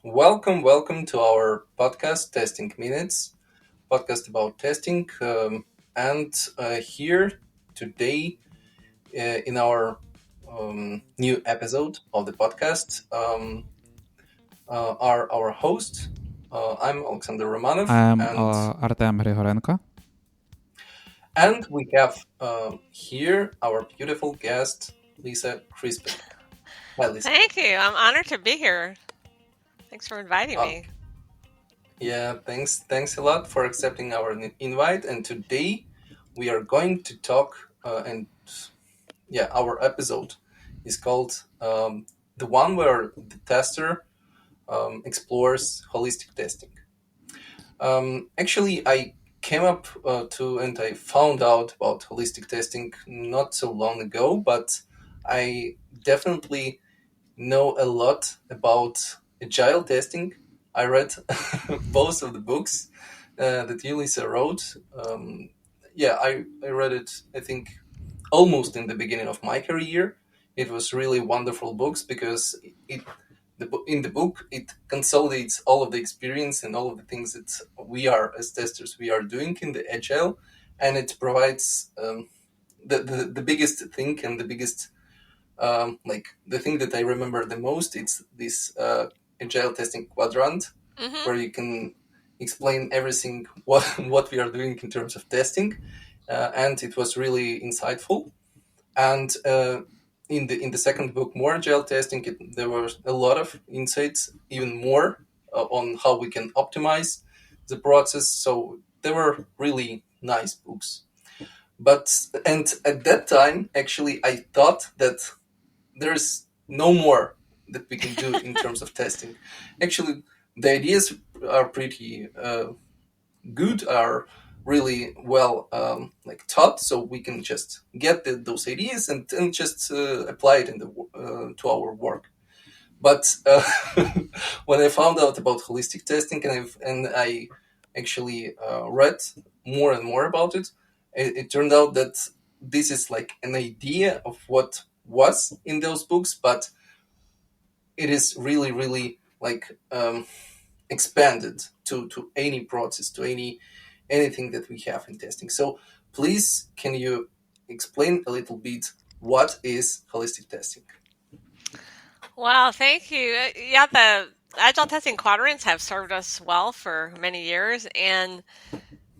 Welcome to our podcast, Testing Minutes, podcast about testing. And here today in our new episode of the podcast are our host. I'm Alexander Romanov, I'm and Artem and we have here our beautiful guest, Lisa Crispin. Hi, Lisa. Thank you. I'm honored to be here. Thanks for inviting Uh, me. yeah, thanks a lot for accepting our invite. And today we are going to talk and our episode is called the one where the tester explores holistic testing. Actually, I came up to and I found out about holistic testing not so long ago, but I definitely know a lot about agile testing. I read both of the books that Lisa wrote. I read it, I think, almost in the beginning of my career. It was really wonderful books because in the book it consolidates all of the experience and all of the things that we are as testers we are doing in the agile, and it provides the biggest thing and the biggest like the thing that I remember the most. It's this agile testing quadrant hmm where you can explain everything what we are doing in terms of testing, and it was really insightful. And in the second book, more agile testing, there were a lot of insights, even more on how we can optimize the process. So they were really nice books. But and at that time, actually, I thought that there's no more that we can do in terms of testing. Actually, the ideas are pretty good, are really well like taught, so we can just get those ideas and just apply it in the to our work. But when I found out about holistic testing and I actually read more and more about it, it turned out that this is like an idea of what was in those books, but it is really like expanded to any process, to anything that we have in testing. So please, can you explain a little bit what is holistic testing? Wow, thank you. Yeah, the agile testing quadrants have served us well for many years, and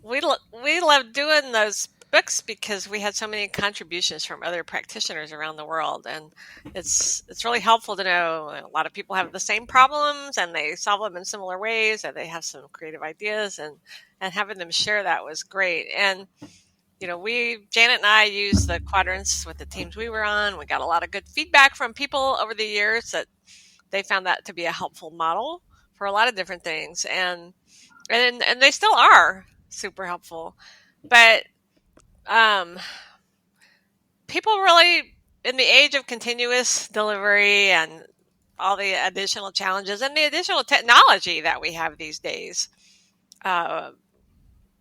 we love doing those books because we had so many contributions from other practitioners around the world, and it's really helpful to know a lot of people have the same problems and they solve them in similar ways, and they have some creative ideas, and having them share that was great. And Janet and I used the quadrants with the teams we were on. We got a lot of good feedback from people over the years that they found that to be a helpful model for a lot of different things, and they still are super helpful. But um, people really, in the age of continuous delivery and all the additional challenges and the additional technology that we have these days, uh,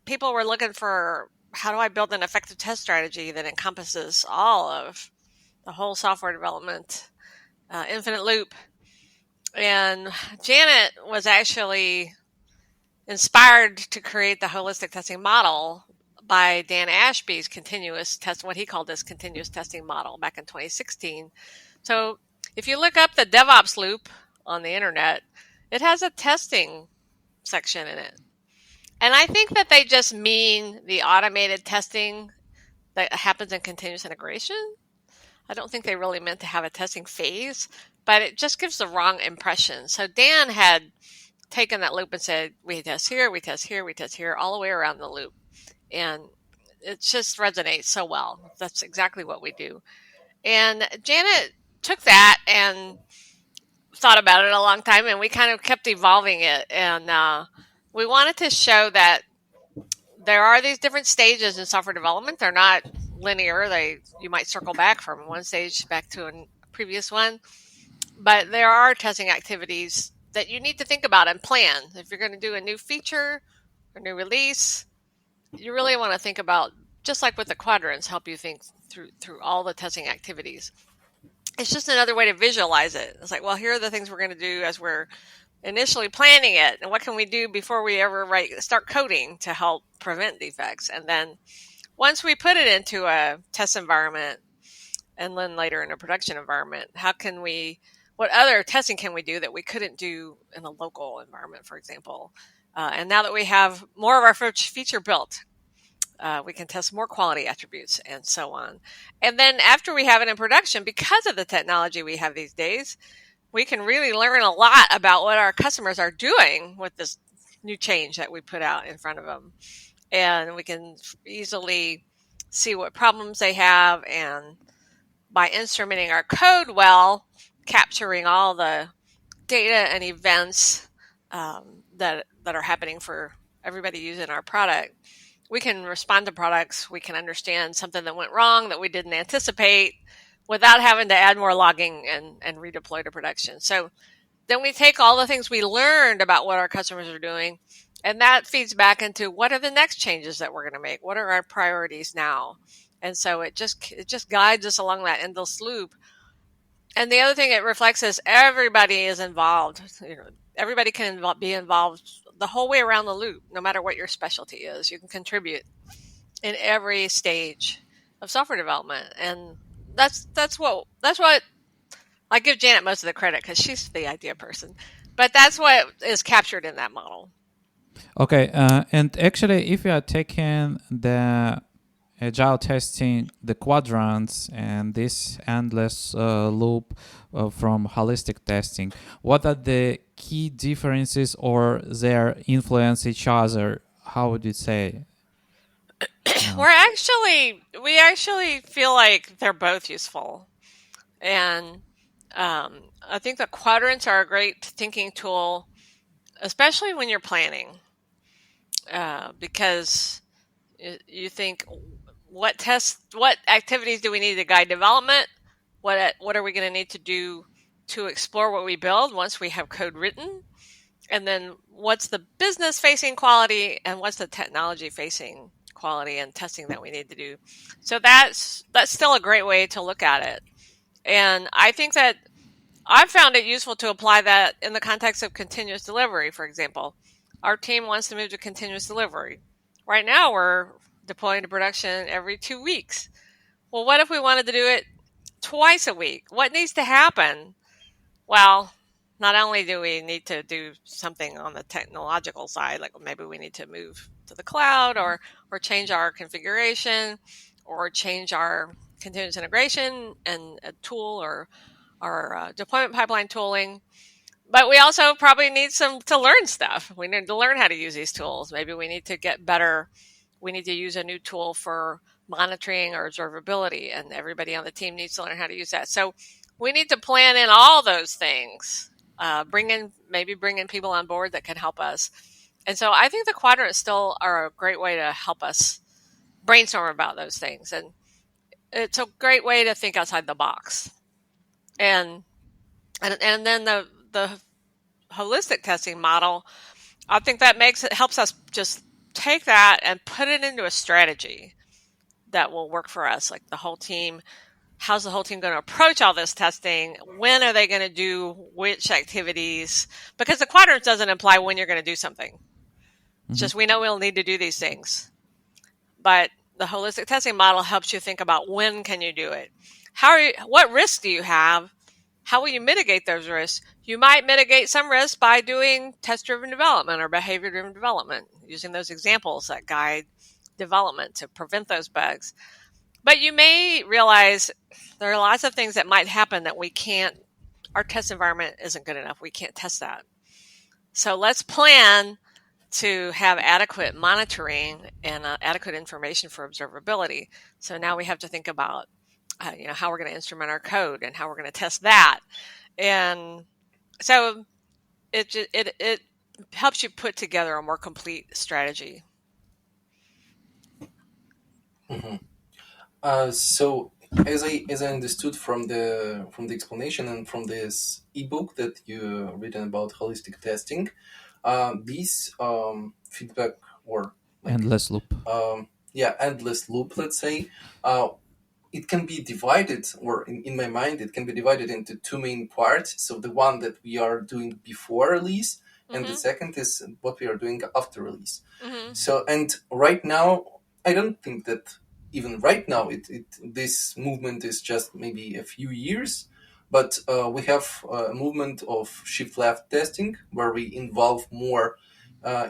people were looking for, how do I build an effective test strategy that encompasses all of the whole software development, infinite loop. And Janet was actually inspired to create the holistic testing model by Dan Ashby's continuous test, what he called this continuous testing model back in 2016. So if you look up the DevOps loop on the internet, it has a testing section in it. And I think that they just mean the automated testing that happens in continuous integration. I don't think they really meant to have a testing phase, but it just gives the wrong impression. So Dan had taken that loop and said, we test here, we test here, we test here, all the way around the loop. And it just resonates so well. That's exactly what we do. And Janet took that and thought about it a long time, and we kind of kept evolving it. And we wanted to show that there are these different stages in software development. They're not linear. You might circle back from one stage back to a previous one, but there are testing activities that you need to think about and plan. If you're going to do a new feature or new release, you really want to think about, just like with the quadrants, help you think through all the testing activities. It's just another way to visualize it. It's like, well, here are the things we're going to do as we're initially planning it, and what can we do before we ever start coding to help prevent defects. And then once we put it into a test environment and then later in a production environment, what other testing can we do that we couldn't do in a local environment, for example? And now that we have more of our feature built, we can test more quality attributes and so on. And then after we have it in production, because of the technology we have these days, we can really learn a lot about what our customers are doing with this new change that we put out in front of them. And we can easily see what problems they have. And by instrumenting our code well, capturing all the data and events that are happening for everybody using our product, we can respond to products. We can understand something that went wrong that we didn't anticipate without having to add more logging and redeploy to production. So then we take all the things we learned about what our customers are doing, and that feeds back into what are the next changes that we're going to make? What are our priorities now? And so it just guides us along that endless loop. And the other thing it reflects is everybody is involved. Everybody can be involved the whole way around the loop, no matter what your specialty is. You can contribute in every stage of software development, and that's what I give Janet most of the credit because she's the idea person, but that's what is captured in that model. Okay, and actually, if you are taking the agile testing, the quadrants, and this endless loop from holistic testing, what are the key differences or their influence each other? How would you say? Uh, We actually feel like they're both useful, and I think the quadrants are a great thinking tool, especially when you're planning, because you think what activities do we need to guide development? What are we going to need to do to explore what we build once we have code written? And then what's the business facing quality and what's the technology facing quality and testing that we need to do? So that's still a great way to look at it. And I think that I've found it useful to apply that in the context of continuous delivery, for example. Our team wants to move to continuous delivery. Right now, we're deploying to production every 2 weeks. Well, what if we wanted to do it twice a week? What needs to happen? Well, not only do we need to do something on the technological side, like maybe we need to move to the cloud or change our configuration or change our continuous integration and a tool or our deployment pipeline tooling. But we also probably need some to learn stuff. We need to learn how to use these tools. Maybe we need to get better. We need to use a new tool for monitoring or observability, and everybody on the team needs to learn how to use that. So we need to plan in all those things. Bring in people on board that can help us. And so I think the quadrants still are a great way to help us brainstorm about those things. And it's a great way to think outside the box. And then the holistic testing model, I think that helps us just take that and put it into a strategy that will work for us. Like the whole team, how's the whole team going to approach all this testing? When are they going to do which activities? Because the quadrant doesn't imply when you're going to do something. It's mhm. just we know we'll need to do these things. But the holistic testing model helps you think about when can you do it? What risks do you have? How will you mitigate those risks? You might mitigate some risks by doing test-driven development or behavior-driven development, using those examples that guide development to prevent those bugs. But you may realize there are lots of things that might happen that our test environment isn't good enough. We can't test that. So let's plan to have adequate monitoring and adequate information for observability. So now we have to think about how we're going to instrument our code and how we're going to test that. And so it helps you put together a more complete strategy. Mhm. So as I understood from the explanation and from this ebook that you written about holistic testing, these feedback or like Endless loop. yeah endless loop, let's say, uh, it can be divided, or in my mind, it can be divided into two main parts. So the one that we are doing before release, and the Mm-hmm. second is what we are doing after release. Mm-hmm. So, and right now, I don't think that even right now, this movement is just maybe a few years, but we have a movement of shift left testing where we involve more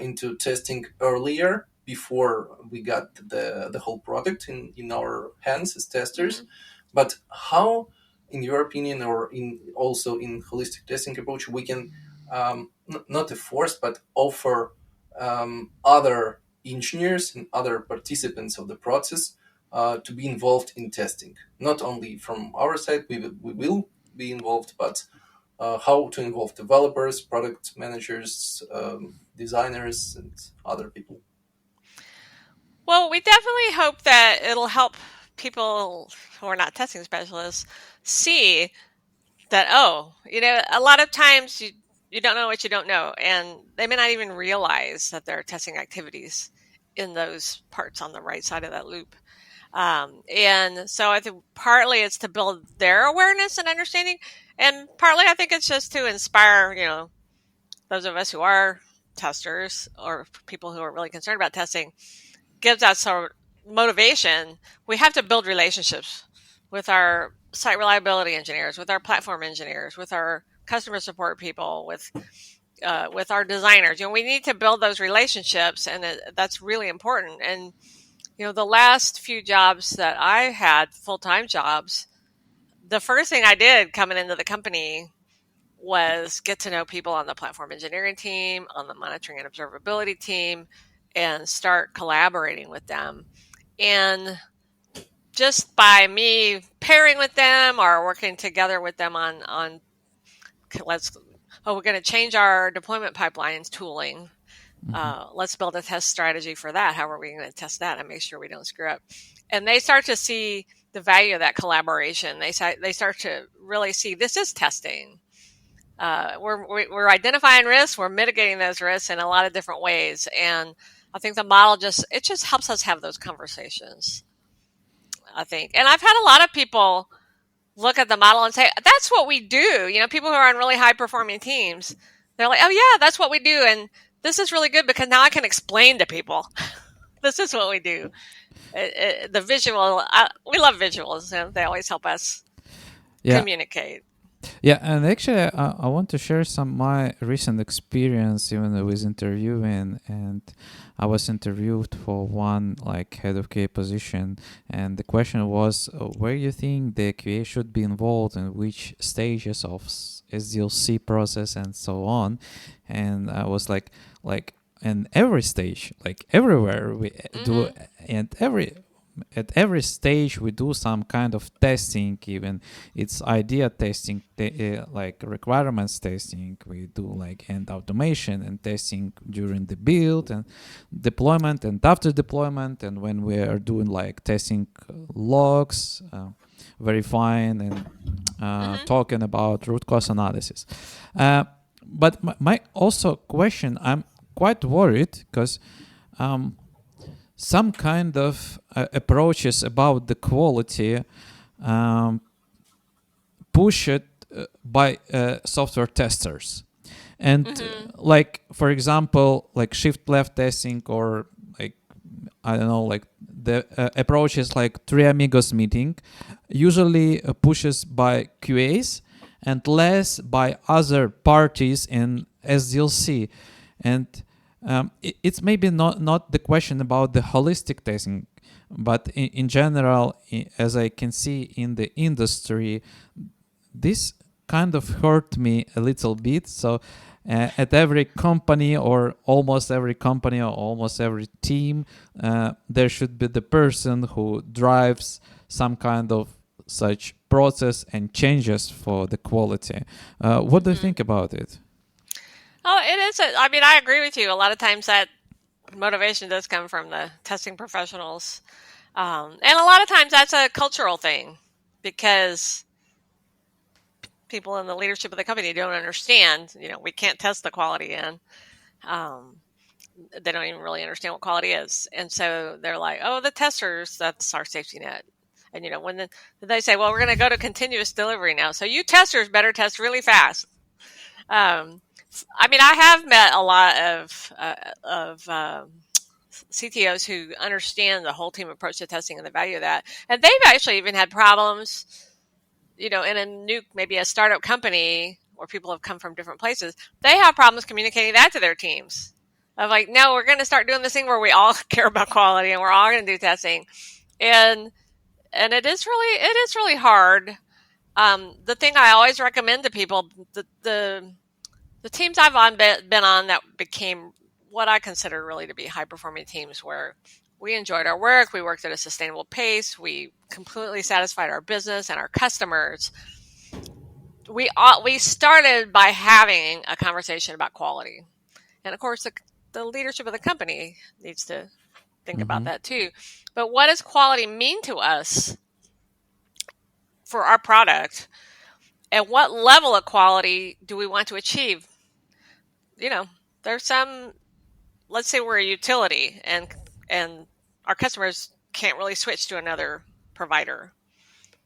into testing earlier before we got the whole product in our hands as testers. Mm-hmm. But how, in your opinion, or in also in holistic testing approach, we can not to force but offer other engineers and other participants of the process to be involved in testing, not only from our side, we will be involved, but how to involve developers, product managers, designers, and other people. Well, we definitely hope that it'll help people who are not testing specialists see that, oh, a lot of times you don't know what you don't know, and they may not even realize that there are testing activities in those parts on the right side of that loop. And so I think partly it's to build their awareness and understanding, and partly I think it's just to inspire, those of us who are testers or people who are really concerned about testing, gives that sort of motivation. We have to build relationships with our site reliability engineers, with our platform engineers, with our customer support people, with our designers. We need to build those relationships, and that's really important. And the last few jobs that I had, full-time jobs, the first thing I did coming into the company was get to know people on the platform engineering team, on the monitoring and observability team, and start collaborating with them. And just by me pairing with them or working together with them on we're going to change our deployment pipelines tooling. Let's build a test strategy for that. How are we going to test that and make sure we don't screw up? And they start to see the value of that collaboration. They start to really see this is testing. We're identifying risks. We're mitigating those risks in a lot of different ways. And I think the model just helps us have those conversations, I think. And I've had a lot of people look at the model and say, that's what we do. People who are on really high performing teams, they're like, oh yeah, that's what we do. And this is really good because now I can explain to people, this is what we do. The visual, we love visuals, and they always help us communicate. Yeah, and actually, I want to share some my recent experience even with interviewing, and I was interviewed for one like head of QA position, and the question was where you think the QA should be involved and which stages of SDLC process and so on, and I was like in every stage, like everywhere we do, and at every stage we do some kind of testing. Even it's idea testing, like requirements testing, we do like end automation and testing during the build and deployment and after deployment, and when we are doing like testing logs, verifying and talking about root cause analysis. But my also question, I'm quite worried because some kind of approaches about the quality push it by software testers. And like, for example, like shift left testing, or like, I don't know, like the approaches like Three Amigos meeting usually pushes by QAs and less by other parties in SDLC. And it's maybe not the question about the holistic testing, but in general, as I can see in the industry, this kind of hurt me a little bit. So at every company, or almost every company, or almost every team, there should be the person who drives some kind of such process and changes for the quality. What do you think about it? Oh, it is. I mean, I agree with you. A lot of times that motivation does come from the testing professionals. And a lot of times that's a cultural thing, because people in the leadership of the company don't understand, we can't test the quality in. They don't even really understand what quality is. And so they're like, oh, the testers, that's our safety net. And when they say, well, we're going to go to continuous delivery now, so you testers better test really fast. I mean, I have met a lot of CTOs who understand the whole team approach to testing and the value of that, and they've actually even had problems, in a new, maybe a startup company where people have come from different places. They have problems communicating that to their teams. Of like, no, we're going to start doing this thing where we all care about quality and we're all going to do testing, and it is really hard. The thing I always recommend to people, the teams been on that became what I consider really to be high performing teams, where we enjoyed our work, we worked at a sustainable pace, we completely satisfied our business and our customers. We started by having a conversation about quality, and of course the leadership of the company needs to think about Mm-hmm. that too. But what does quality mean to us for our product, and what level of quality do we want to achieve? You know, there's some. Let's say we're a utility, and our customers can't really switch to another provider.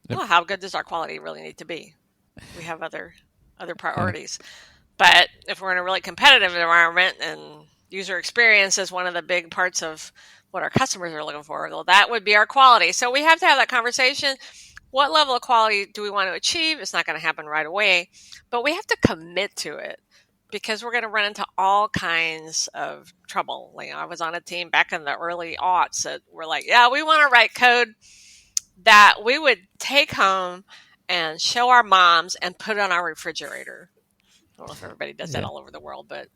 Yep. Well, how good does our quality really need to be? We have other Yeah. priorities. But if we're in a really competitive environment and user experience is one of the big parts of what our customers are looking for, well, that would be our quality. So we have to have that conversation. What level of quality do we want to achieve? It's not going to happen right away, but we have to commit to it, because we're going to run into all kinds of trouble. Like, I was on a team back in the early aughts that were like, yeah, we want to write code that we would take home and show our moms and put on our refrigerator. I don't know if everybody does that Yeah. all over the world, but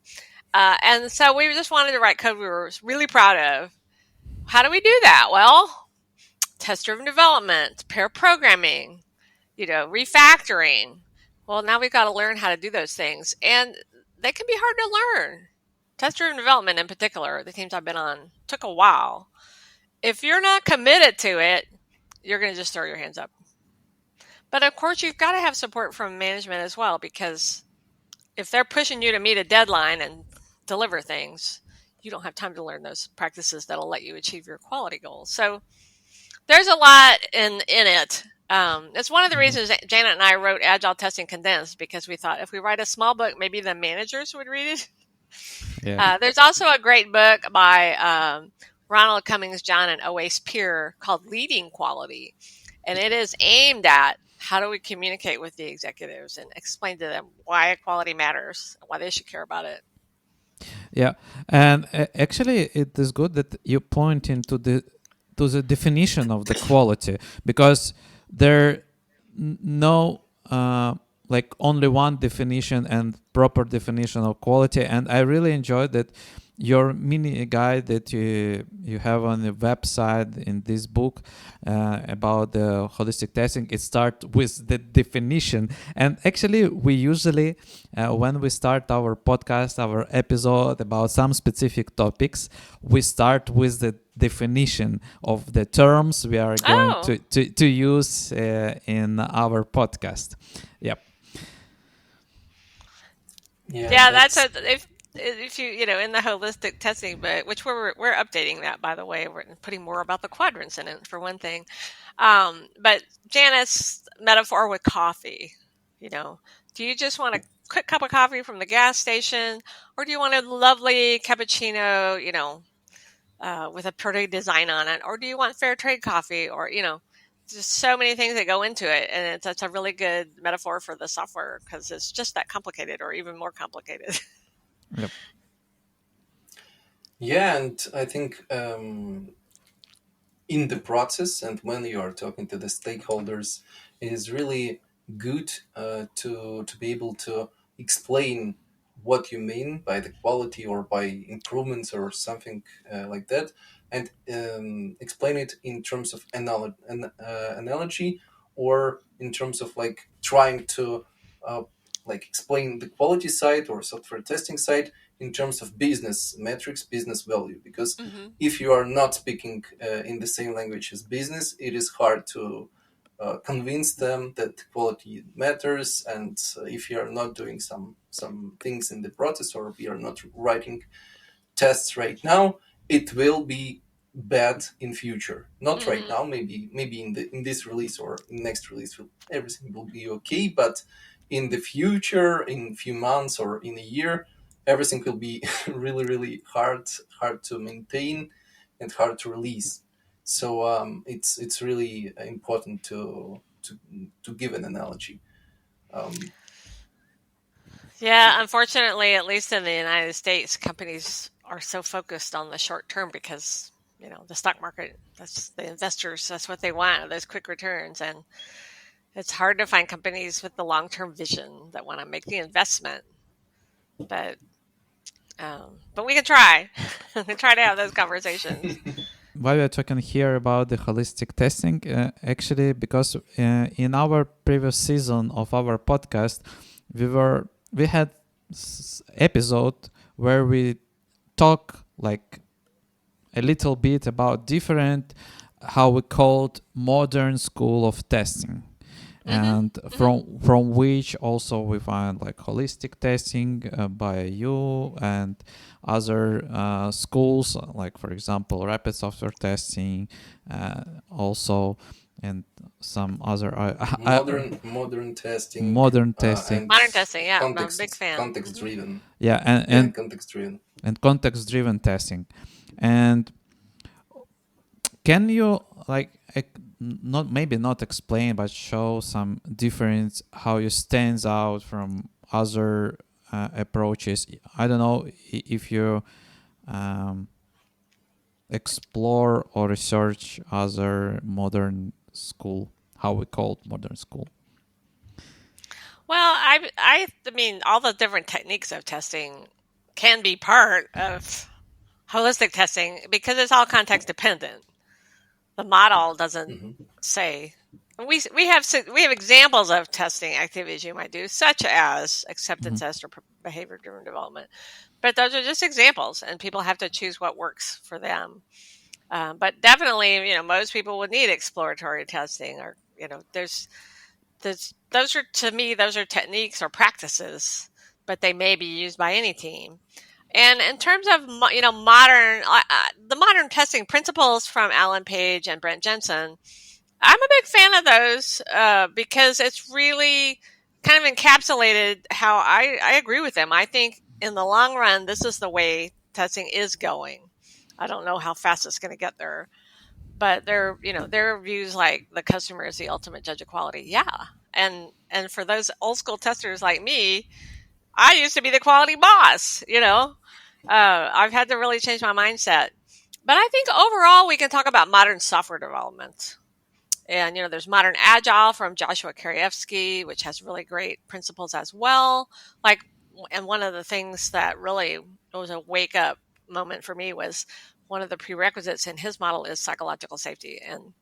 and so we just wanted to write code we were really proud of. How do we do that? Well, test-driven development, pair programming, refactoring. Well, now we've got to learn how to do those things, and they can be hard to learn. Test-driven development, in particular, the teams I've been on, took a while. If you're not committed to it, you're going to just throw your hands up. But of course, you've got to have support from management as well, because if they're pushing you to meet a deadline and deliver things, you don't have time to learn those practices that'll let you achieve your quality goals. So there's a lot in it. It's one of the Mm-hmm. reasons that Janet and I wrote Agile Testing Condensed, because we thought if we write a small book, maybe the managers would read it. Yeah. There's also a great book by Ronald Cummings John and Oase Peer called Leading Quality, and it is aimed at how do we communicate with the executives and explain to them why quality matters, why they should care about it. Yeah, and actually, it is good that you point into the definition of the quality, because there no like only one definition and proper definition of quality. And I really enjoyed that your mini guide that you have on the website in this book about the holistic testing. It starts with the definition, and actually we usually when we start our podcast, our episode about some specific topics, we start with the definition of the terms we are going Oh, to use in our podcast. Yep. Yeah, yeah, that's that's if you in the holistic testing book, which we're updating that, by the way, we're putting more about the quadrants in it for one thing. But Janice's metaphor with coffee, do you just want a quick cup of coffee from the gas station, or do you want a lovely cappuccino, with a pretty design on it, or do you want fair trade coffee, or just so many things that go into it, and it's a really good metaphor for the software, because it's just that complicated, or even more complicated. Yep. yeah, and I think in the process and when you are talking to the stakeholders, it is really good to be able to explain what you mean by the quality or by improvements or something like that, and explain it in terms of analogy, or in terms of like trying to uh, like explain the quality side or software testing side in terms of business metrics, business value, because hmm if you are not speaking in the same language as business, it is hard to convince them that quality matters. And if you are not doing some things in the process, or we are not writing tests right now, it will be bad in future. Not right Mm-hmm. now. Maybe in this release or in next release, everything will be okay. But in the future, in a few months or in a year, everything will be really hard to maintain and hard to release. So it's really important to give an analogy. Um, Yeah, unfortunately, at least in the United States, companies are so focused on the short term because, the stock market, that's the investors, that's what they want, those quick returns. And it's hard to find companies with the long term vision that want to make the investment. But but we can try. We can try to have those conversations. Why we are talking here about the holistic testing, actually, because in our previous season of our podcast, we had episode where we talk like a little bit about different, how we called modern school of testing, Mm-hmm. and Mm-hmm. from which also we find like holistic testing by you and other schools, like for example rapid software testing, also, and some other modern testing modern testing. and Modern testing, yeah, I'm a big fan. context Mm-hmm. driven. Yeah, Yeah, context driven. and context driven testing. And can you like not maybe not explain but show some difference how you stands out from other approaches? I don't know if you um, explore or research other modern school, how we call it modern school. Well, I mean, all the different techniques of testing can be part of holistic testing because it's all context dependent. The model doesn't Hmm. say. We have examples of testing activities you might do, such as acceptance Mhm. test or behavior driven development. But those are just examples, and people have to choose what works for them. But definitely, most people would need exploratory testing, or there's those are to me those are techniques or practices, but they may be used by any team. And in terms of modern the modern testing principles from Alan Page and Brent Jensen, I'm a big fan of those because it's really kind of encapsulated how I agree with them. I think in the long run, this is the way testing is going. I don't know how fast it's going to get there, but their views like the customer is the ultimate judge of quality. Yeah, and for those old school testers like me, I used to be the quality boss. I've had to really change my mindset. But I think overall, we can talk about modern software development. And, there's modern agile from Joshua Karyevsky, which has really great principles as well. Like, and one of the things that really was a wake up moment for me was one of the prerequisites in his model is psychological safety. And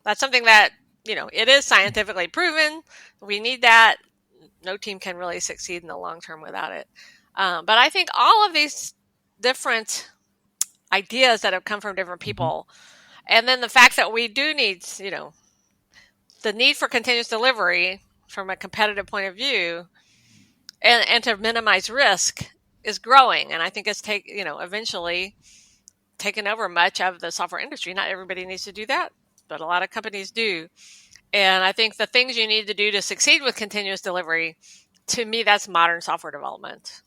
that's something that, it is scientifically proven. We need that. No team can really succeed in the long term without it. But I think all of these different ideas that have come from different Mhm. people, and then the fact that we do need, the need for continuous delivery from a competitive point of view, and to minimize risk is growing. And I think it's eventually taken over much of the software industry. Not everybody needs to do that, but a lot of companies do. And I think the things you need to do to succeed with continuous delivery, to me, that's modern software development.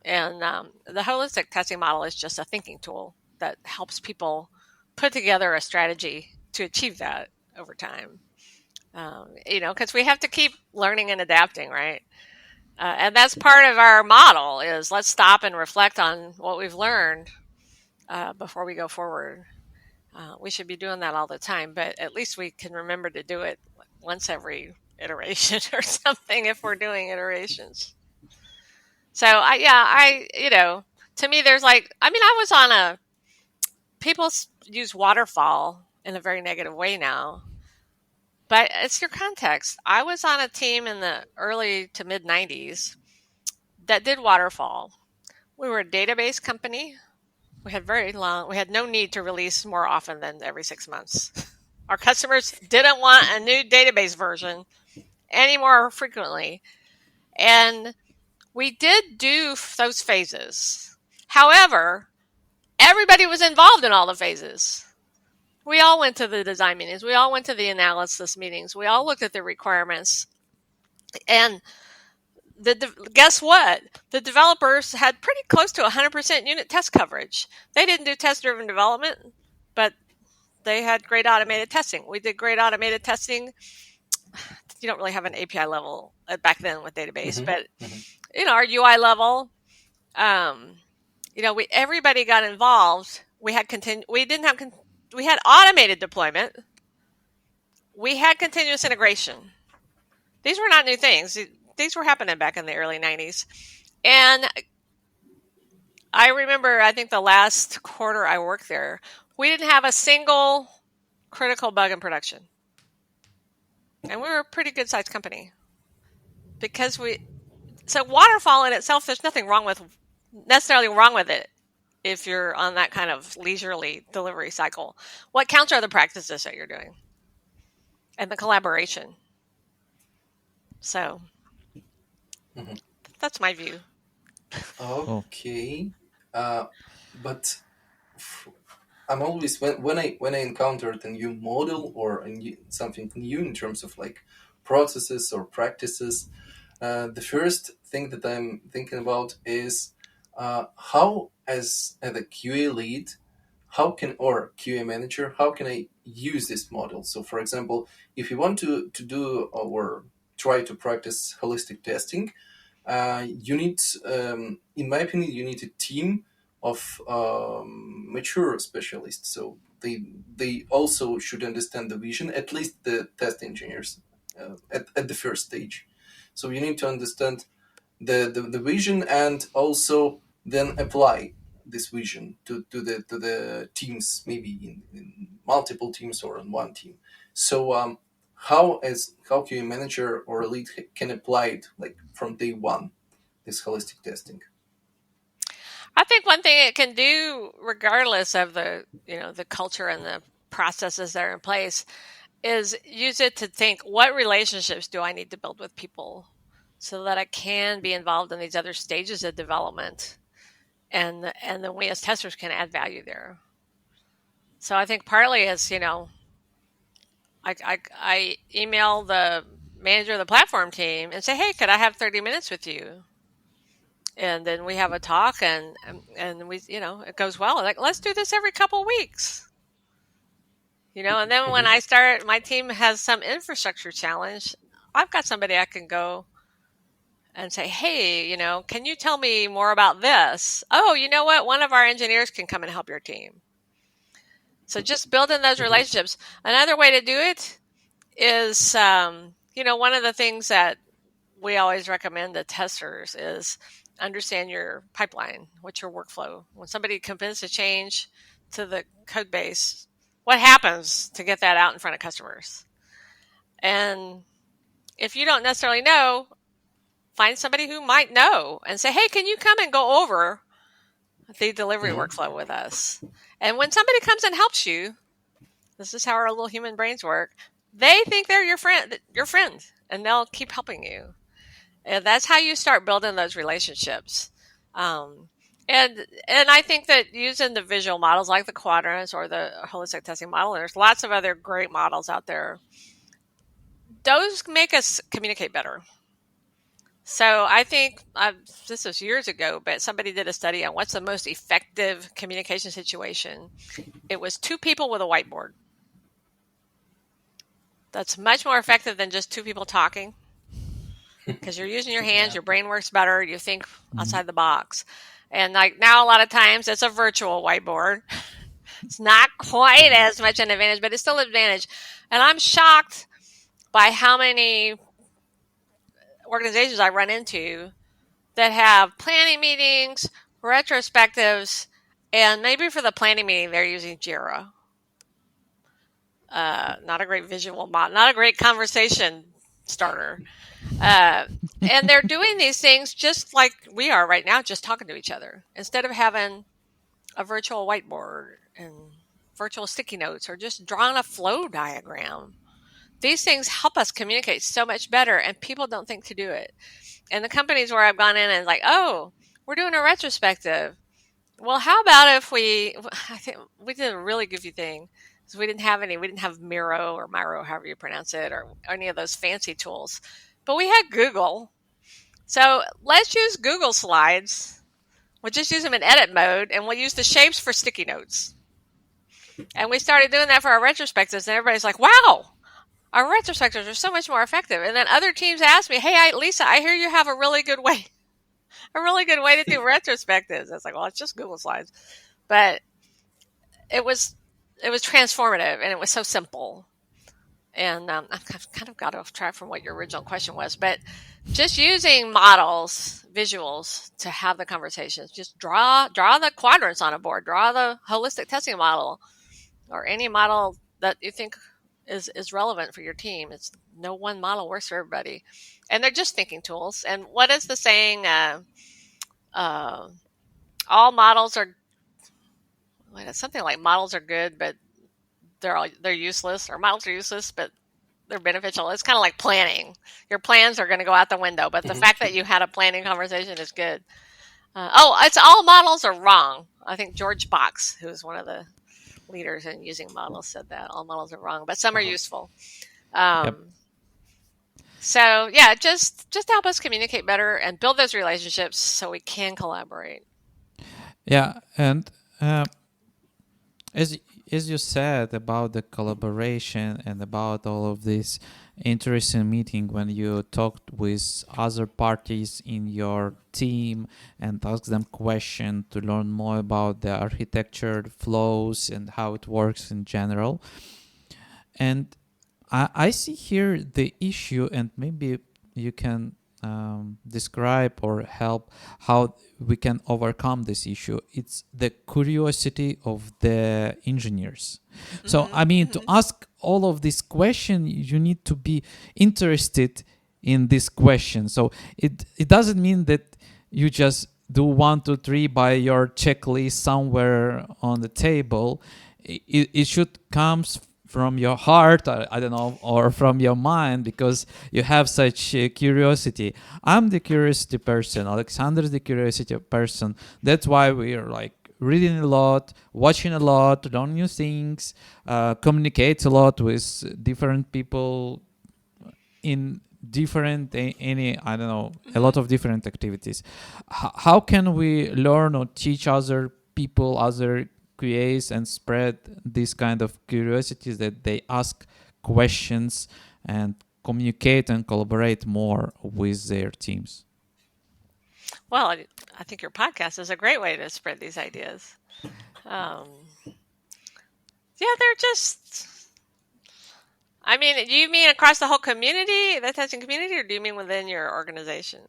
And the holistic testing model is just a thinking tool that helps people put together a strategy to achieve that over time. Because we have to keep learning and adapting, right? And that's part of our model is let's stop and reflect on what we've learned before we go forward. We should be doing that all the time, but at least we can remember to do it once every iteration or something if we're doing iterations. So to me, there's I was on people use waterfall in a very negative way now, but it's your context. I was on a team in the early to mid 90s that did waterfall. We were a database company. We had no need to release more often than every 6 months. Our customers didn't want a new database version any more frequently. And we did do those phases. However, everybody was involved in all the phases. We all went to the design meetings. We all went to the analysis meetings. We all looked at the requirements. And guess what? The developers had pretty close to 100% unit test coverage. They didn't do test-driven development, but they had great automated testing. We did great automated testing. You don't really have an API level back then with database, but our UI level, everybody got involved. We had we had automated deployment. We had continuous integration. These were not new things. These were happening back in the early 90s. And I remember, I think the last quarter I worked there, we didn't have a single critical bug in production. And we were a pretty good sized company. So waterfall in itself, there's nothing necessarily wrong with it if you're on that kind of leisurely delivery cycle. What counts are the practices that you're doing and the collaboration. So that's my view. Okay. But I'm always when I encountered a new model or something new in terms of like processes or practices, the first thing that I'm thinking about is how, as a QA lead, or QA manager, how can I use this model? So, for example, if you want to do or try to practice holistic testing, you need, in my opinion, you need a team of mature specialists. So they also should understand the vision, at least the test engineers at the first stage. So you need to understand the vision and also then apply this vision to the teams, maybe in multiple teams or in one team. So how QA manager or a lead can apply it like from day one, this holistic testing? I think one thing it can do, regardless of the culture and the processes that are in place, is use it to think, what relationships do I need to build with people so that I can be involved in these other stages of development, and then we as testers can add value there. So I think partly is, I email the manager of the platform team and say, hey, could I have 30 minutes with you? And then we have a talk, and we, it goes well. Like, let's do this every couple of weeks. And then when I start, my team has some infrastructure challenge, I've got somebody I can go and say, hey, can you tell me more about this? Oh, you know what? One of our engineers can come and help your team. So just building those relationships. Another way to do it is, one of the things that we always recommend to testers is understand your pipeline, what's your workflow. When somebody commits a change to the code base, what happens to get that out in front of customers? And if you don't necessarily know, find somebody who might know and say, hey, can you come and go over the delivery workflow with us? And when somebody comes and helps you, this is how our little human brains work, they think they're your friend, and they'll keep helping you. And that's how you start building those relationships. And I think that using the visual models like the quadrants or the holistic testing model, there's lots of other great models out there. Those make us communicate better. So I think, this was years ago, but somebody did a study on what's the most effective communication situation. It was 2 people with a whiteboard. That's much more effective than just 2 people talking, because you're using your hands, your brain works better, you think outside the box. And like now, a lot of times it's a virtual whiteboard. It's not quite as much an advantage, but it's still an advantage. And I'm shocked by how many organizations I run into that have planning meetings, retrospectives, and maybe for the planning meeting they're using Jira. Not a great visual model, not a great conversation starter. And they're doing these things just like we are right now, just talking to each other, instead of having a virtual whiteboard and virtual sticky notes or just drawing a flow diagram. These things help us communicate so much better, and people don't think to do it. And the companies where I've gone in and like, oh, we're doing a retrospective. Well, how about if I think we did a really goofy thing. So we didn't have Miro or Miro, however you pronounce it, or any of those fancy tools. But we had Google. So let's use Google Slides. We'll just use them in edit mode, and we'll use the shapes for sticky notes. And we started doing that for our retrospectives, and everybody's like, wow, our retrospectives are so much more effective. And then other teams asked me, hey, Lisa, I hear you have a really good way to do retrospectives. I was like, well, it's just Google Slides. But it was it was transformative, and it was so simple. And I've kind of got off track from what your original question was, but just using models, visuals to have the conversations. Just draw the quadrants on a board, draw the holistic testing model, or any model that you think is relevant for your team. It's no one model works for everybody, and they're just thinking tools. And what is the saying? Uh, all models are something like models are good, but they're useless, or models are useless, but they're beneficial. It's kind of like planning. Your plans are going to go out the window, but the Mhm. fact that you had a planning conversation is good. It's all models are wrong. I think George Box, who's one of the leaders in using models, said that all models are wrong, but some are Uh-huh. useful. Yep. So yeah, just help us communicate better and build those relationships so we can collaborate. Yeah, and as as you said about the collaboration and about all of this interesting meeting when you talked with other parties in your team and asked them questions to learn more about the architecture, the flows, and how it works in general. And I see here the issue, and maybe you can describe or help how we can overcome this issue. It's the curiosity of the engineers. So, I mean, to ask all of these questions, you need to be interested in this question. So, it doesn't mean that you just do 1, 2, 3 by your checklist somewhere on the table. It should comes from your heart, I don't know, or from your mind, because you have such curiosity. I'm the curiosity person. Alexander is the curiosity person. That's why we are like reading a lot, watching a lot, learn new things, communicate a lot with different people in different any I don't know, a lot of different activities. How can we learn or teach other people, other QAs, and spread this kind of curiosities that they ask questions and communicate and collaborate more with their teams? Well, I think your podcast is a great way to spread these ideas. Um, yeah, they're just. I mean, do you mean across the whole community, the testing community, or do you mean within your organization?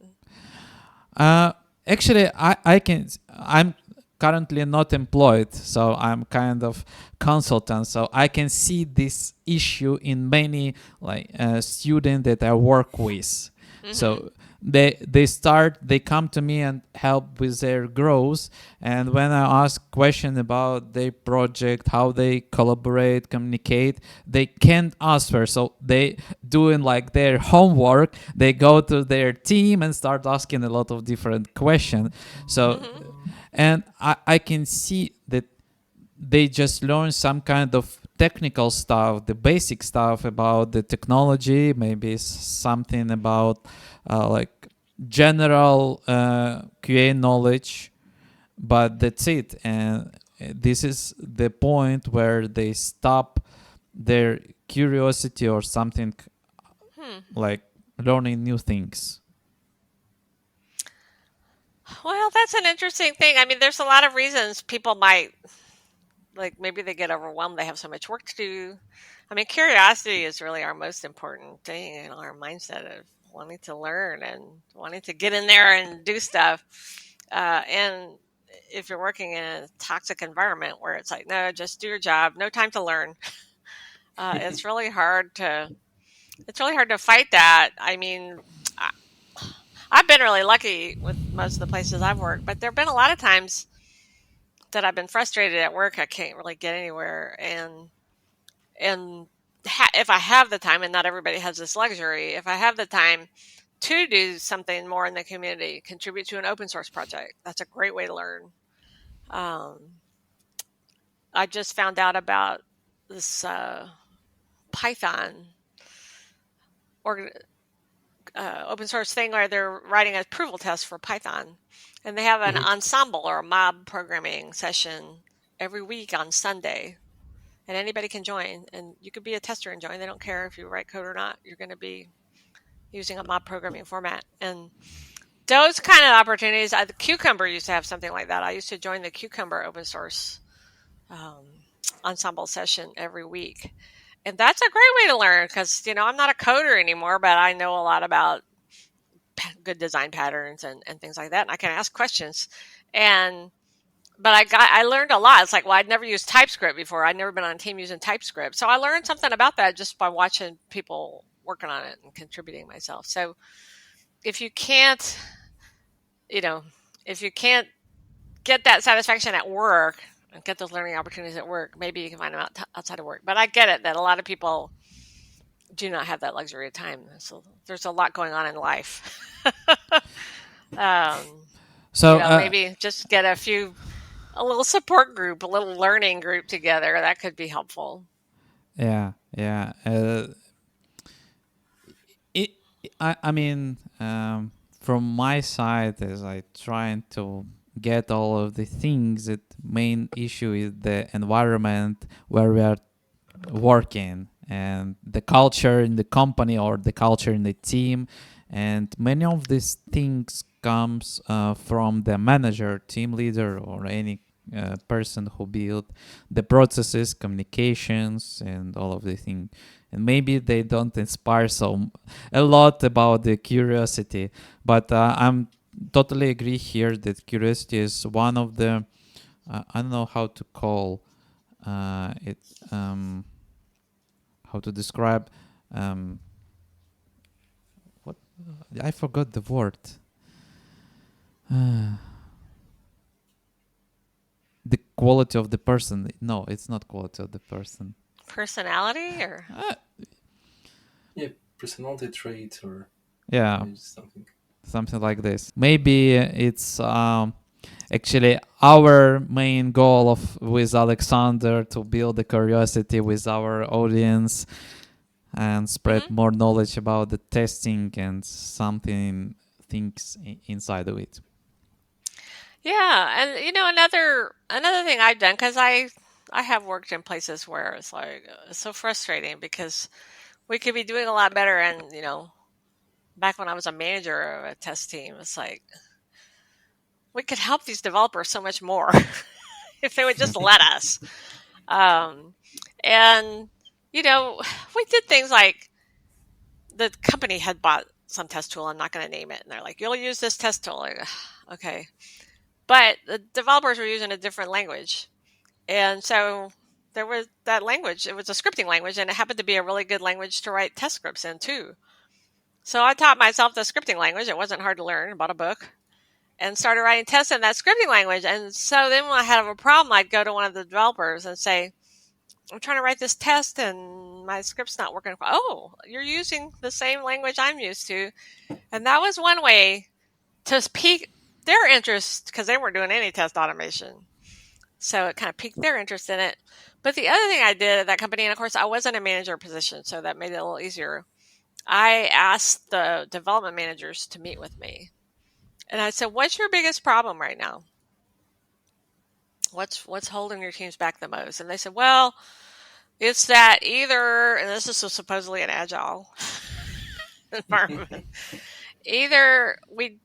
Uh, Actually, I'm currently not employed, so I'm kind of consultant. So I can see this issue in many like students that I work with. Mm-hmm. So they come to me and help with their growth. And when I ask questions about their project, how they collaborate, communicate, they can't answer. So they doing like their homework. They go to their team and start asking a lot of different questions. So Mm-hmm. and I can see that they just learn some kind of technical stuff, the basic stuff about the technology, maybe something about like general QA knowledge, but that's it. And this is the point where they stop their curiosity or something Hmm. like learning new things. Well, that's an interesting thing. I mean, there's a lot of reasons people might like maybe they get overwhelmed. They have so much work to do. I mean, curiosity is really our most important thing in our mindset of wanting to learn and wanting to get in there and do stuff. And if you're working in a toxic environment where it's like, no, just do your job, no time to learn, it's really hard to fight that. I mean, I- I've been really lucky with most of the places I've worked, but there have been a lot of times that I've been frustrated at work. I can't really get anywhere, and if I have the time, and not everybody has this luxury, if I have the time to do something more in the community, contribute to an open source project, that's a great way to learn. Um, I just found out about this Python or open source thing where they're writing an approval test for Python, and they have an Mhm. ensemble or a mob programming session every week on Sunday, and anybody can join, and you could be a tester and join. They don't care if you write code or not. You're going to be using a mob programming format, and those kind of opportunities. The Cucumber used to have something like that. I used to join the Cucumber open source um, ensemble session every week. And that's a great way to learn because, I'm not a coder anymore, but I know a lot about good design patterns and things like that. And I can ask questions. And, but I learned a lot. It's like, well, I'd never used TypeScript before. I'd never been on a team using TypeScript. So I learned something about that just by watching people working on it and contributing myself. So if you can't, you know, if you can't get that satisfaction at work and get those learning opportunities at work, maybe you can find them outside of work. But I get it that a lot of people do not have that luxury of time. So there's a lot going on in life. um, So maybe just get a little support group, a little learning group together. That could be helpful. yeah, yeah. It, I mean, from my side, as I trying to get all of the things, the main issue is the environment where we are working and the culture in the company or the culture in the team, and many of these things comes from the manager, team leader, or any person who build the processes, communications, and all of the things. And maybe they don't inspire a lot about the curiosity, but I'm totally agree here that curiosity is one of the I don't know how to call it. How to describe um, what I forgot the word. The quality of the person. No, it's not quality of the person. Personality or Yeah, personality trait or Yeah, maybe something. something like this. Maybe it's actually our main goal of with Alexander to build the curiosity with our audience and spread mm-hmm. more knowledge about the testing and something things inside of it. Yeah, and another thing I've done because I have worked in places where it's like it's so frustrating because we could be doing a lot better, and back when I was a manager of a test team, it's like we could help these developers so much more if they would just let us. Um, and we did things like the company had bought some test tool. I'm not going to name it, and they're like, "You'll use this test tool." Like, okay, but the developers were using a different language, and so there was that language. It was a scripting language, and it happened to be a really good language to write test scripts in too. So I taught myself the scripting language. It wasn't hard to learn. I bought a book and started writing tests in that scripting language. And so then when I had a problem, I'd go to one of the developers and say, I'm trying to write this test and my script's not working. Oh, you're using the same language I'm used to. And that was one way to pique their interest because they weren't doing any test automation. So it kind of piqued their interest in it. But the other thing I did at that company, and of course, I wasn't a manager position, so that made it a little easier. I asked the development managers to meet with me. And I said, "What's your biggest problem right now? What's holding your teams back the most?" And they said, "Well, it's that either, and this is supposedly an agile environment, either we,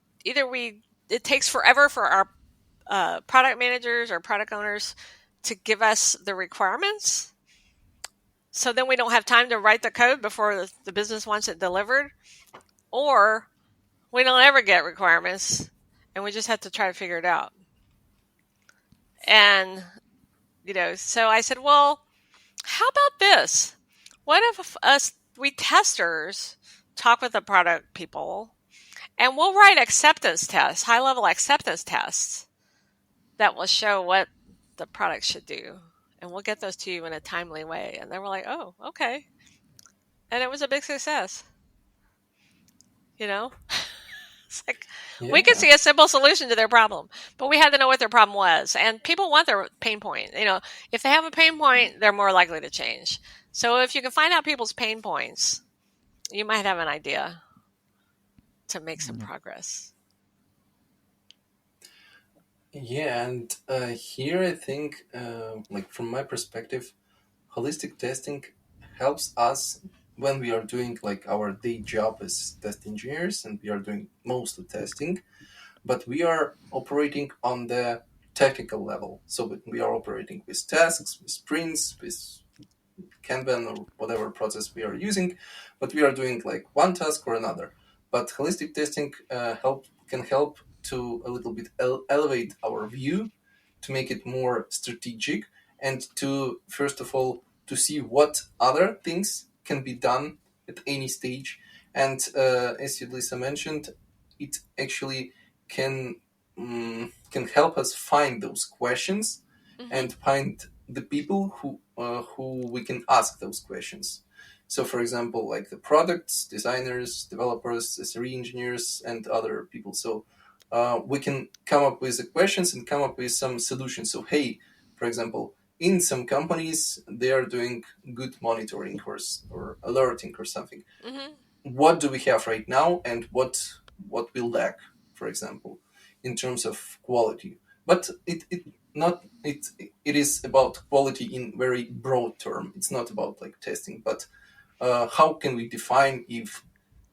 it takes forever for our product managers or product owners to give us the requirements. So then we don't have time to write the code before the business wants it delivered, or we don't ever get requirements and we just have to try to figure it out." And, so I said, well, how about this? What if we testers talk with the product people and we'll write acceptance tests, high level acceptance tests that will show what the product should do. And we'll get those to you in a timely way. And they were like, oh, okay. And it was a big success, you know? It's like we could Yeah. see a simple solution to their problem, but we had to know what their problem was. And people want their pain point. If they have a pain point, they're more likely to change. So if you can find out people's pain points, you might have an idea to make some Yep. progress. Yeah, and here I think, like from my perspective, holistic testing helps us when we are doing like our day job as test engineers, and we are doing mostly testing, but we are operating on the technical level. So we are operating with tasks, with sprints, with Kanban or whatever process we are using, but we are doing like one task or another. But holistic testing can help to a little bit elevate our view, to make it more strategic, and to first of all to see what other things can be done at any stage. And as you, Lisa, mentioned, it actually can can help us find those questions Mm-hmm. and find the people who we can ask those questions. So, for example, like the products, designers, developers, SRE engineers, and other people. So, we can come up with the questions and come up with some solutions. So, hey, for example, in some companies they are doing good monitoring or alerting or something. Mm-hmm. What do we have right now, and what will lack, for example, in terms of quality? But it not it it is about quality in very broad term. It's not about like testing, but how can we define if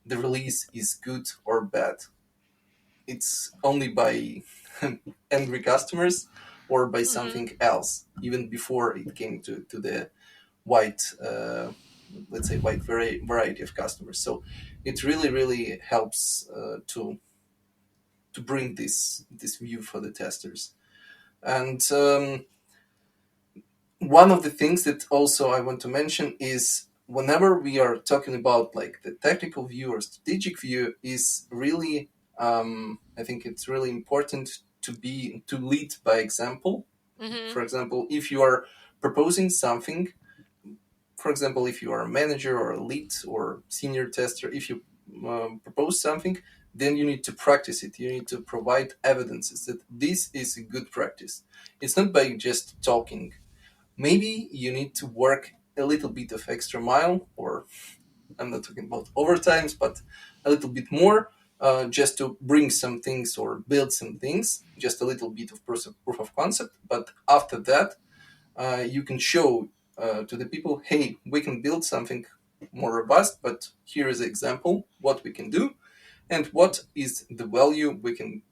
the release is good or bad? It's only by angry customers or by Mm-hmm. something else, even before it came to the wide, let's say, wide variety of customers. So it really helps to bring this view for the testers. And one of the things that also I want to mention is whenever we are talking about like the technical view or strategic view, is really I think it's really important to lead by example. Mm-hmm. For example, if you are proposing something, for example, if you are a manager or a lead or senior tester, if you propose something, then you need to practice it. You need to provide evidences that this is a good practice. It's not by just talking. Maybe you need to work a little bit of extra mile, or I'm not talking about overtimes, but a little bit more, just to bring some things or build some things, just a little bit of proof of concept. But after that, you can show to the people, hey, we can build something more robust, but here is an example what we can do and what is the value we can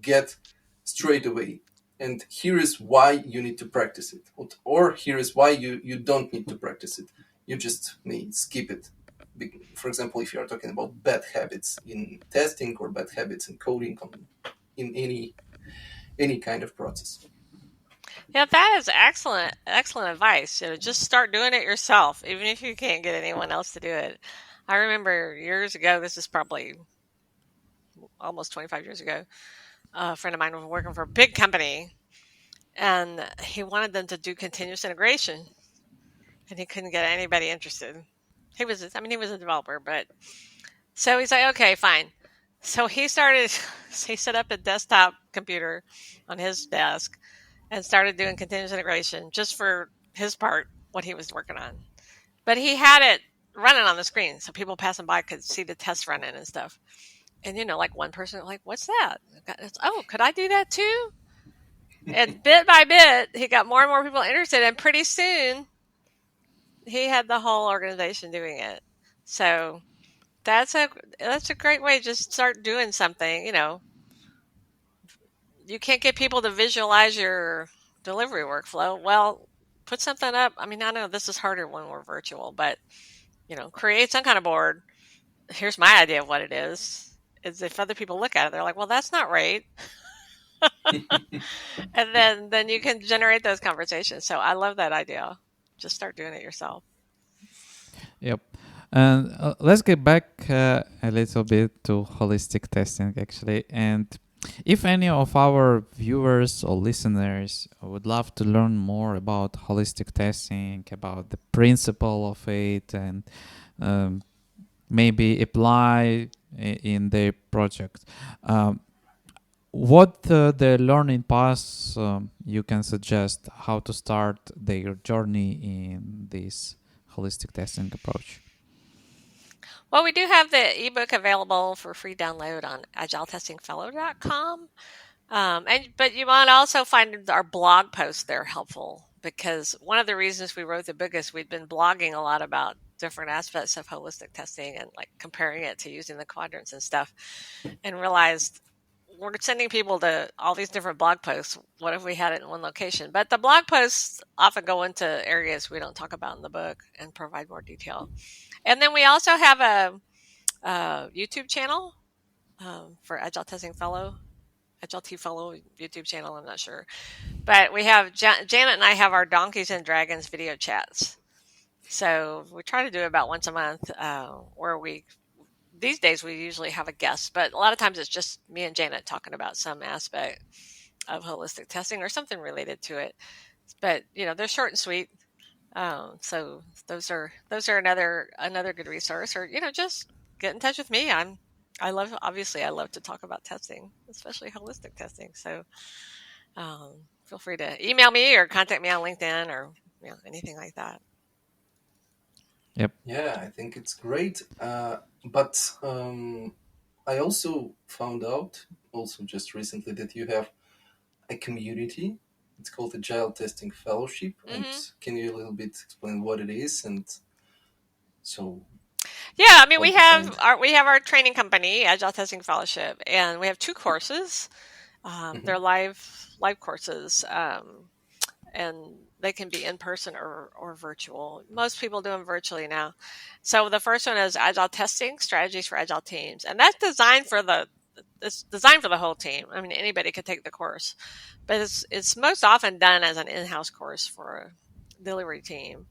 get straight away. And here is why you need to practice it, or here is why you don't need to practice it. You just may skip it. For example, if you are talking about bad habits in testing or bad habits in coding in any kind of process. Yeah, that is excellent, excellent advice. Just start doing it yourself, even if you can't get anyone else to do it. I remember years ago, this is probably almost 25 years ago, a friend of mine was working for a big company and he wanted them to do continuous integration and he couldn't get anybody interested. He was a developer, but so he's like, okay, fine. So he set up a desktop computer on his desk and started doing continuous integration just for his part, what he was working on. But he had it running on the screen so people passing by could see the tests running and stuff. And like one person like, what's that? Oh, could I do that too? And bit by bit, he got more and more people interested, and pretty soon he had the whole organization doing it. So that's a that's a great way. Just start doing something. You can't get people to visualize your delivery workflow. Well, put something up. I mean, I know this is harder when we're virtual, but create some kind of board. Here's my idea of what it is. Is if other people look at it, they're like, "Well, that's not right," and then you can generate those conversations. So I love that idea. Just start doing it yourself. Yep. And let's get back a little bit to holistic testing, actually. And if any of our viewers or listeners would love to learn more about holistic testing, about the principle of it, and um, maybe apply in their project. Um, what the learning paths you can suggest how to start their journey in this holistic testing approach? Well, we do have the ebook available for free download on agiletestingfellow.com. But you might also find our blog posts there helpful, because one of the reasons we wrote the book is we'd been blogging a lot about different aspects of holistic testing and like comparing it to using the quadrants and stuff, and realized we're sending people to all these different blog posts. What if we had it in one location? But the blog posts often go into areas we don't talk about in the book and provide more detail. And then we also have a YouTube channel for Agile Testing Fellow, Agile T Fellow YouTube channel. I'm not sure, but we have Janet and I have our Donkeys and Dragons video chats. So we try to do about once a month, where we these days we usually have a guest, but a lot of times it's just me and Janet talking about some aspect of holistic testing or something related to it. But they're short and sweet. So those are another good resource. Or just get in touch with me. I love to talk about testing, especially holistic testing. So feel free to email me or contact me on LinkedIn or anything like that. Yep. Yeah, I think it's great. But I also found out, also just recently, that you have a community. It's called Agile Testing Fellowship. And Hmm. can you a little bit explain what it is and so Yeah, I mean what you find? we have our training company, Agile Testing Fellowship, and we have two courses. Hmm. They're live courses, and they can be in person or virtual. Most people do them virtually now. So the first one is Agile Testing Strategies for Agile Teams, and that's designed for the whole team. I mean, anybody could take the course, but it's most often done as an in-house course for a delivery team,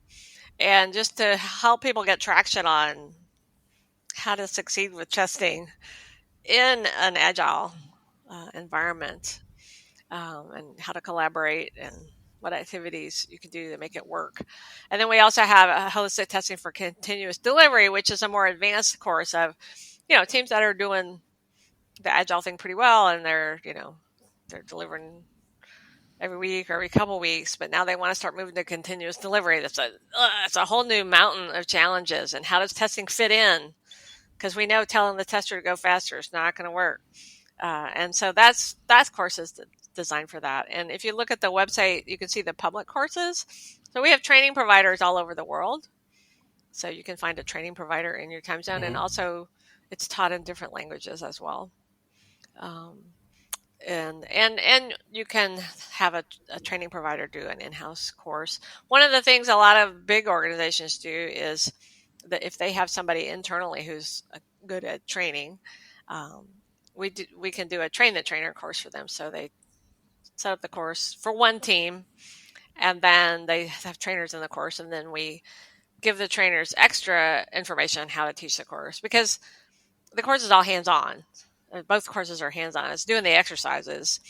and just to help people get traction on how to succeed with testing in an agile environment, and how to collaborate and what activities you can do to make it work. And then we also have a holistic testing for continuous delivery, which is a more advanced course of teams that are doing the agile thing pretty well, and they're delivering every week or every couple weeks, but now they want to start moving to continuous delivery. It's a whole new mountain of challenges. And how does testing fit in? Because we know telling the tester to go faster is not going to work. And so that course is designed for that. And if you look at the website, you can see the public courses. So we have training providers all over the world. So you can find a training provider in your time zone, and Hmm. also it's taught in different languages as well. Um, and you can have a training provider do an in-house course. One of the things a lot of big organizations do is that if they have somebody internally who's good at training, um, we can do a train the trainer course for them. So they set up the course for one team, and then they have trainers in the course, and then we give the trainers extra information on how to teach the course, because the course is all hands-on. Both courses are hands-on. It's doing the exercises.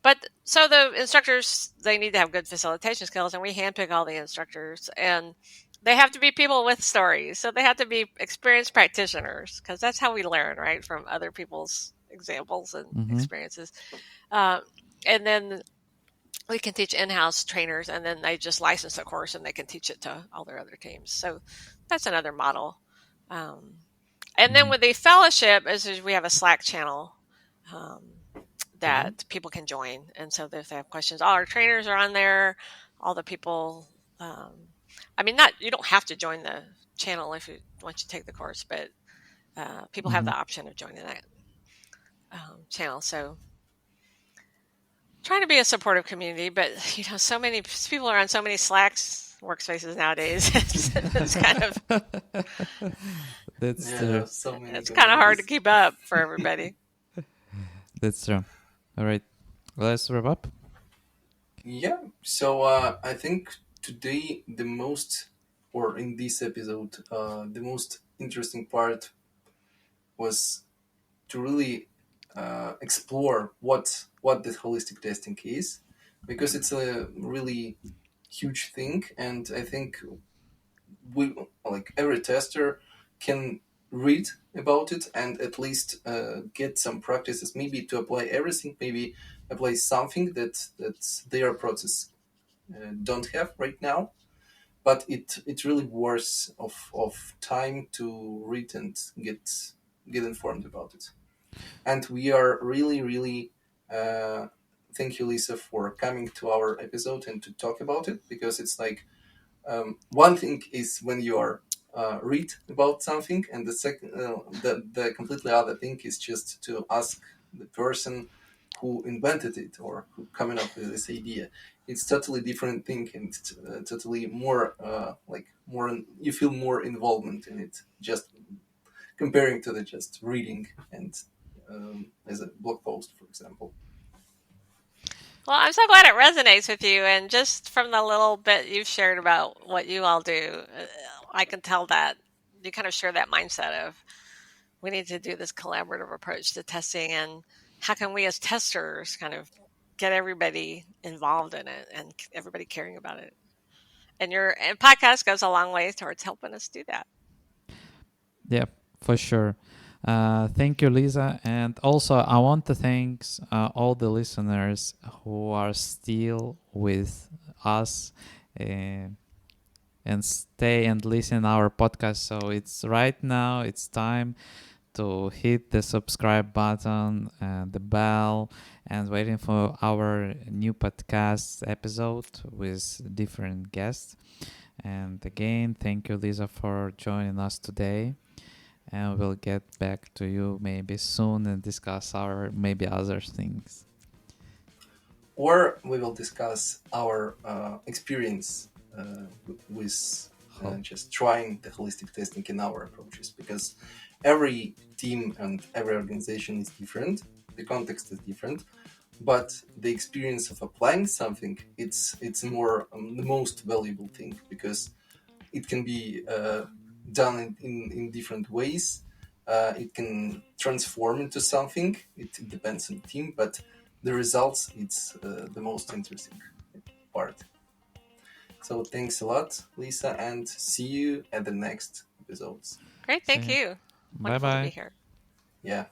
But so the instructors, they need to have good facilitation skills, and we handpick all the instructors, and they have to be people with stories. So they have to be experienced practitioners, because that's how we learn, right, from other people's examples and Mm-hmm. experiences. Um, and then we can teach in-house trainers, and then they just license the course and they can teach it to all their other teams. So that's another model. Um, and then Mm-hmm. with the fellowship is we have a Slack channel, um, Hmm. that people can join. And so if they have questions, all our trainers are on there, all the people. Um, I mean, not you don't have to join the channel if you once you take the course, but people have Mm-hmm. the option of joining that channel. So trying to be a supportive community, but so many people are on so many Slacks workspaces nowadays. It's kind of That's Yeah, there true. are so many it's kind of hard to communities. keep up for everybody. That's true. All right, let's wrap up. Yeah, so I think today the most, or in this episode, the most interesting part was to really explore what the holistic testing is, because it's a really huge thing, and I think we, like every tester, can read about it and at least get some practices, maybe to apply everything, maybe apply something that their process don't have right now. But it's really worth of time to read and get informed about it. And we are really thank you, Lisa, for coming to our episode and to talk about it, because it's like one thing is when you are read about something, and the completely other thing is just to ask the person who invented it or who coming up with this idea. It's totally different thing, and it's, totally more like more you feel more involvement in it, just comparing to the just reading and as a blog post, for example. Well, I'm so glad it resonates with you. And just from the little bit you've shared about what you all do, I can tell that you kind of share that mindset of we need to do this collaborative approach to testing. And how can we as testers kind of get everybody involved in it and everybody caring about it? And your podcast goes a long way towards helping us do that. Yeah, for sure. Thank you, Lisa. And also, I want to thank all the listeners who are still with us uh, and stay and listen our podcast. So it's right now, it's time to hit the subscribe button and the bell and waiting for our new podcast episode with different guests. And again, thank you, Lisa, for joining us today. And we'll get back to you maybe soon and discuss our maybe other things. Or we will discuss our experience with just trying the holistic testing in our approaches, because every team and every organization is different, the context is different, but the experience of applying something, it's more the most valuable thing, because it can be done in different ways. It can transform into something. It depends on the team, but the results, it's the most interesting part. So thanks a lot, Lisa, and see you at the next episodes. Great. Thank See. you. Bye Wonderful to be bye. here. Yeah.